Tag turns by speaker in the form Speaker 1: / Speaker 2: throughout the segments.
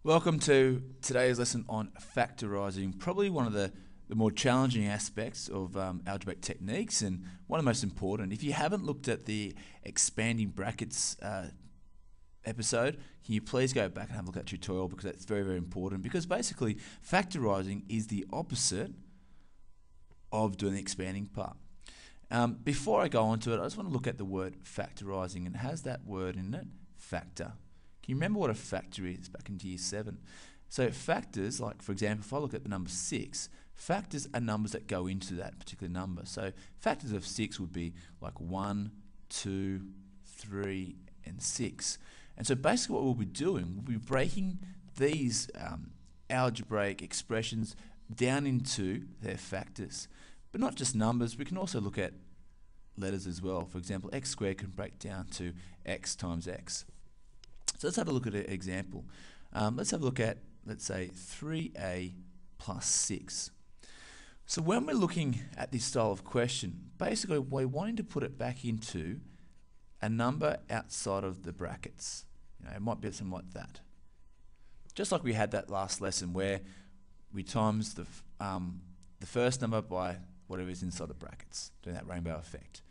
Speaker 1: Welcome to today's lesson on factorising, probably one of the more challenging aspects of algebraic techniques and one of the most important. If you haven't looked at the expanding brackets episode, can you please go back and have a look at that tutorial, because that's very, very important, because basically factorising is the opposite of doing the expanding part. Before I go on to it, I just want to look at the word factorising, and it has that word in it, factor. Can you remember what a factor is back in year 7? So factors, like for example, if I look at the number 6, factors are numbers that go into that particular number. So factors of 6 would be like 1, 2, 3, and 6. And so basically what we'll be doing, we'll be breaking these algebraic expressions down into their factors. But not just numbers, we can also look at letters as well. For example, x squared can break down to x times x. So let's have a look at an example. Let's have a look at, let's say, 3a plus 6. So when we're looking at this style of question, basically we're wanting to put it back into a number outside of the brackets. It might be something like that. Just like we had that last lesson where we times the first number by whatever is inside the brackets, doing that rainbow effect.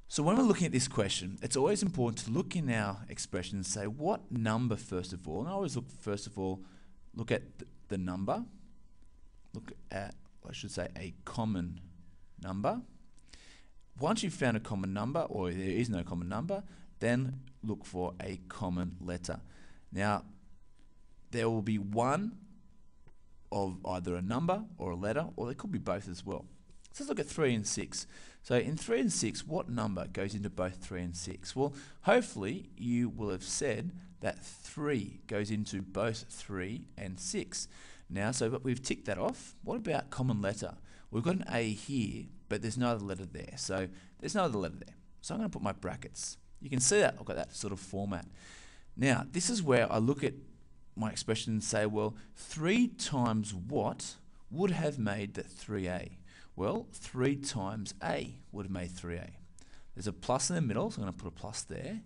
Speaker 1: So when we're looking at this question, it's always important to look in our expression and say what number first of all. And I always look look at the number, look at, I should say, a common number. Once you've found a common number, or there is no common number, then look for a common letter. Now, there will be one of either a number or a letter, or there could be both as well. So let's look at 3 and 6. So in 3 and 6, what number goes into both 3 and 6? Well, hopefully you will have said that 3 goes into both 3 and 6. Now, but we've ticked that off. What about common letter? We've got an A here, but there's no other letter there. So there's no other letter there. So I'm going to put my brackets. You can see that I've got that sort of format. Now, this is where I look at my expression and say, well, 3 times what would have made that 3a? Well, 3 times a would have made 3a. There's a plus in the middle, so I'm going to put a plus there.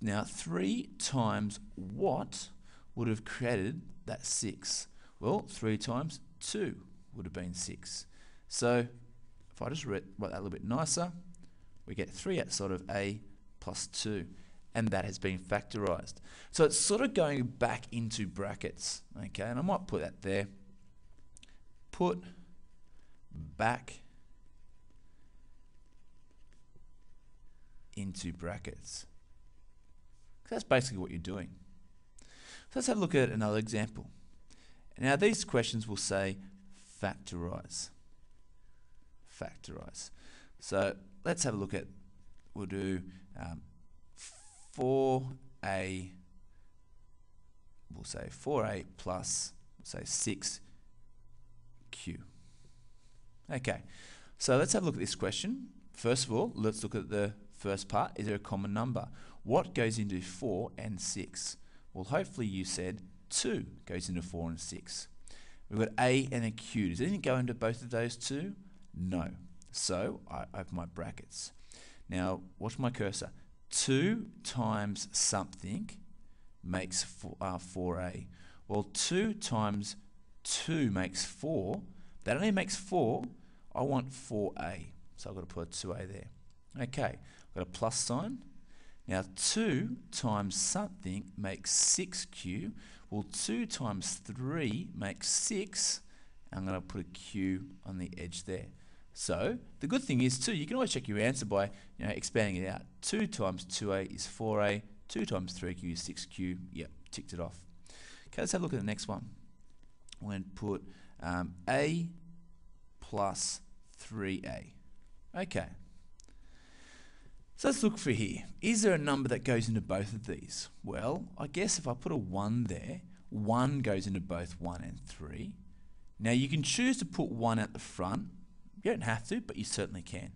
Speaker 1: Now, 3 times what would have created that 6? Well, 3 times 2 would have been 6. So, if I just write that a little bit nicer, we get 3 outside of a plus 2. And that has been factorised. So it's sort of going back into brackets, okay? And I might put that there. Put back into brackets. That's basically what you're doing. So let's have a look at another example. Now these questions will say factorise. Factorise. So let's have a look at, we'll do 4a, we'll say 4a plus, we'll say 6q. Okay, so let's have a look at this question. First of all, let's look at the first part. Is there a common number? What goes into 4 and 6? Well, hopefully you said 2 goes into 4 and 6. We've got a and a q. Does anything go into both of those two? No. So I have my brackets. Now, watch my cursor. 2 times something makes 4a. Well, 2 times 2 makes 4. That only makes 4. I want 4a. So I've got to put a 2a there. Okay, I've got a plus sign. Now 2 times something makes 6q. Well, 2 times 3 makes 6. I'm going to put a q on the edge there. So the good thing is too, you can always check your answer by expanding it out. 2 times 2a is 4a. 2 times 3q is 6q. Yep, ticked it off. Okay, let's have a look at the next one. We're going to put a plus 3a. Okay. So let's look for here. Is there a number that goes into both of these? Well, I guess if I put a 1 there, 1 goes into both 1 and 3. Now you can choose to put 1 at the front. You don't have to, but you certainly can.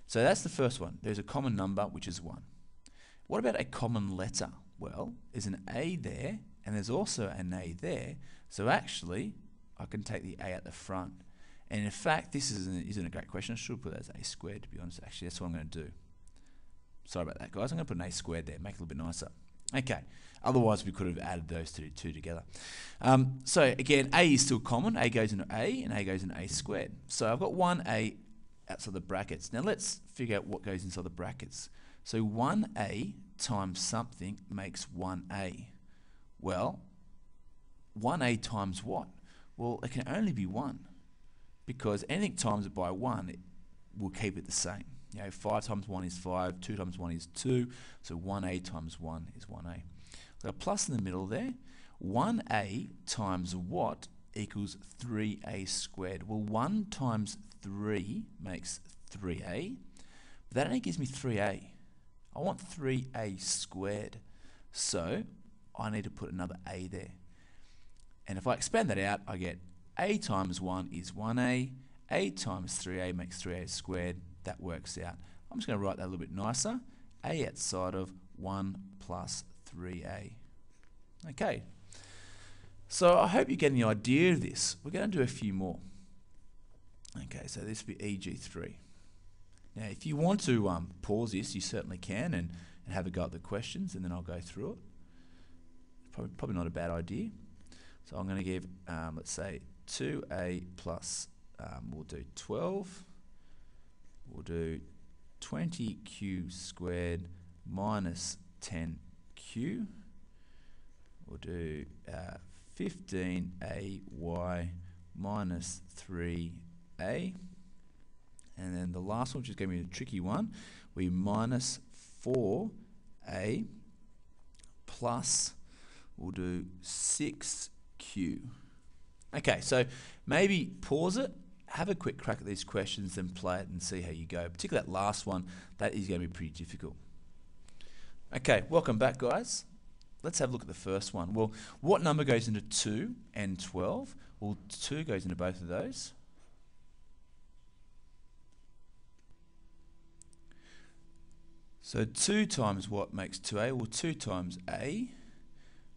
Speaker 1: So that's the first one. There's a common number, which is 1. What about a common letter? Well, there's an A there, and there's also an A there. So actually, I can take the A at the front. And in fact, this isn't a great question. I should put that as a squared, to be honest. Actually, that's what I'm going to do. Sorry about that, guys. I'm going to put an a squared there, make it a little bit nicer. Okay, otherwise we could have added those two together. So again, a is still common. A goes into a, and a goes into a squared. So I've got 1a outside the brackets. Now let's figure out what goes inside the brackets. So 1a times something makes 1a. Well, 1a times what? Well, it can only be 1, because anything times it by 1, it will keep it the same. 5 times 1 is 5, 2 times 1 is 2, so 1a times 1 is 1a. Got a plus in the middle there. 1a times what equals 3a squared? Well, 1 times 3 makes 3a. But that only gives me 3a. I want 3a squared. So I need to put another a there. And if I expand that out, I get a times 1 is 1a. A times 3a makes 3a squared. That works out. I'm just going to write that a little bit nicer. A outside of 1 plus 3a. Okay. So I hope you're getting the idea of this. We're going to do a few more. Okay, so this will be EG3. Now, if you want to pause this, you certainly can and have a go at the questions, and then I'll go through it. Probably not a bad idea. So I'm going to give, let's say, 2a plus, we'll do 12. We'll do 20q squared minus 10q. We'll do 15ay minus 3a. And then the last one, which is going to be a tricky one, we minus 4a plus, we'll do 6q. Okay, so maybe pause it, have a quick crack at these questions, then play it and see how you go. Particularly that last one, that is going to be pretty difficult. Okay, welcome back, guys. Let's have a look at the first one. Well, what number goes into 2 and 12? Well, 2 goes into both of those. So 2 times what makes 2a? Well, 2 times a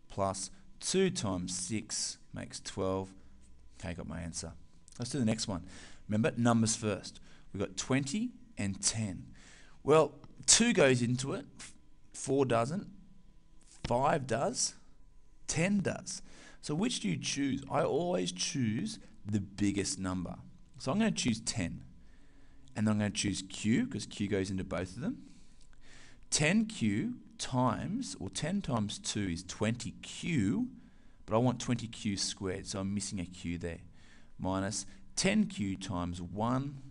Speaker 1: plus 2 times 6 makes 12. Okay, got my answer. Let's do the next one. Remember, numbers first. We've got 20 and 10. Well, 2 goes into it, 4 doesn't, 5 does, 10 does. So which do you choose? I always choose the biggest number. So I'm going to choose 10. And then I'm going to choose q, because q goes into both of them. 10q times, or 10 times 2 is 20q, but I want 20q squared, so I'm missing a q there. Minus 10q times 1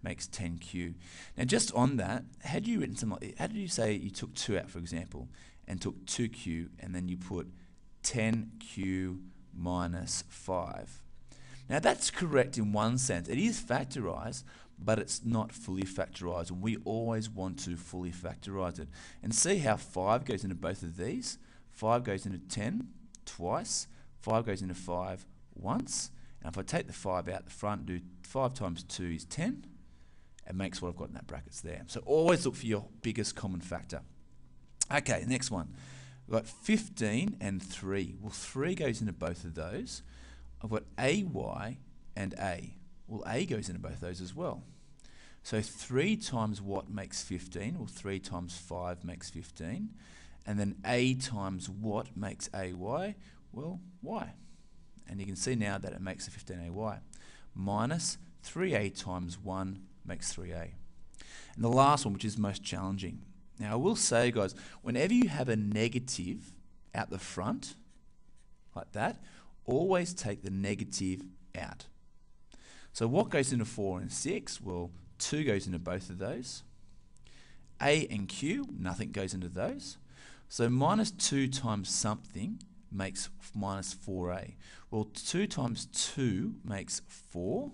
Speaker 1: makes 10q. Now just on that, had you written something like, how did you say you took 2 out, for example, and took 2q, and then you put 10q minus 5? Now that's correct in one sense. It is factorised, but it's not fully factorised, and we always want to fully factorise it. And see how 5 goes into both of these. 5 goes into 10 twice, 5 goes into 5 once, and if I take the 5 out the front, do 5 times 2 is 10, it makes what I've got in that brackets there. So always look for your biggest common factor. Okay, next one. We've got 15 and 3. Well, 3 goes into both of those. I've got AY and A. Well, A goes into both of those as well. So 3 times what makes 15? Well, 3 times 5 makes 15. And then A times what makes AY? Well, Y. And you can see now that it makes a 15AY. Minus 3A times 1 makes 3A. And the last one, which is most challenging. Now, I will say, guys, whenever you have a negative out the front, like that, always take the negative out. So what goes into 4 and 6? Well, 2 goes into both of those. A and Q, nothing goes into those. So minus 2 times something makes minus 4A. Well, 2 times 2 makes 4.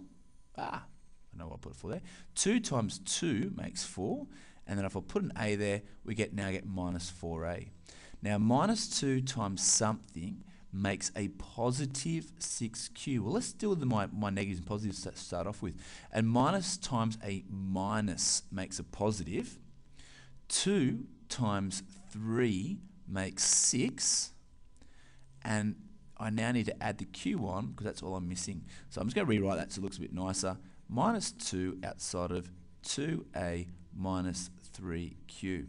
Speaker 1: I know what I'll put 4 there. 2 times 2 makes 4. And then if I put an A there, we now get minus 4A. Now, minus 2 times something makes a positive 6q. Well, let's deal with my negatives and positives to start off with. And minus times a minus makes a positive. 2 times 3 makes 6. And I now need to add the q on because that's all I'm missing. So I'm just going to rewrite that so it looks a bit nicer. Minus 2 outside of 2a minus 3q.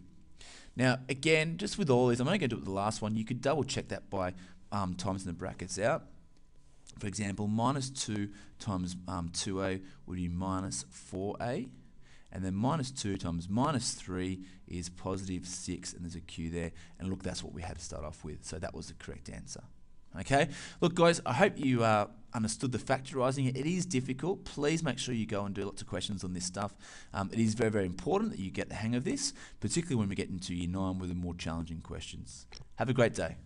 Speaker 1: Now, again, just with all these, I'm only going to do it with the last one. You could double check that by times in the brackets out. For example, minus 2 times 2a would be minus 4a. And then minus 2 times minus 3 is positive 6, and there's a q there. And look, that's what we had to start off with. So that was the correct answer. Okay, look guys, I hope you understood the factorising. It is difficult. Please make sure you go and do lots of questions on this stuff. It is very, very important that you get the hang of this, particularly when we get into year 9 with the more challenging questions. Have a great day.